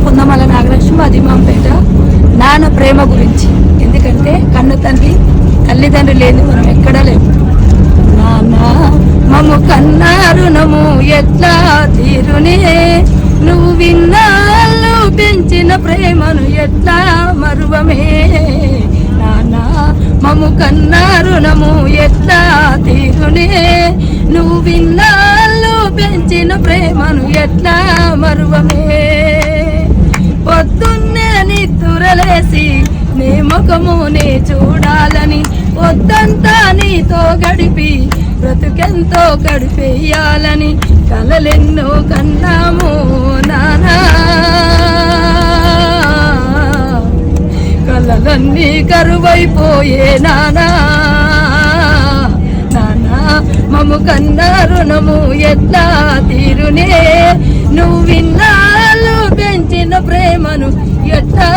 పుందమల నాగలక్ష్మి, అది మాంపేట. నాన్న ప్రేమ గురించి, ఎందుకంటే కన్ను తండ్రి తల్లిదండ్రులు లేని మనం ఎక్కడా లేవు. నాన్న మమ్ము కన్నా రుణము ఎట్లా తీరునే, నువ్వు విన్నాళ్ళు పెంచిన ప్రేమను ఎట్లా మరువమే. నాన్న మమ్ము కన్నా రుణము ఎట్లా తీరునే, నువ్వు విన్నాళ్ళు పెంచిన ప్రేమను ఎట్లా మరువమే. పొద్దున్నే నిద్దురలేసి నీ ముఖమునే చూడాలని, పొద్దంతా నీతో గడిపి బ్రతుకెంతో గడిపేయాలని కలలెన్నో కన్నాము నానా. కలలన్నీ కరువైపోయే నానా. నానా మమ్ము కన్నా రుణము ఎట్లా తీరునే, నువ్వు విన్నాళ్ళు పెంచిన ప్రేమను ఎట్లా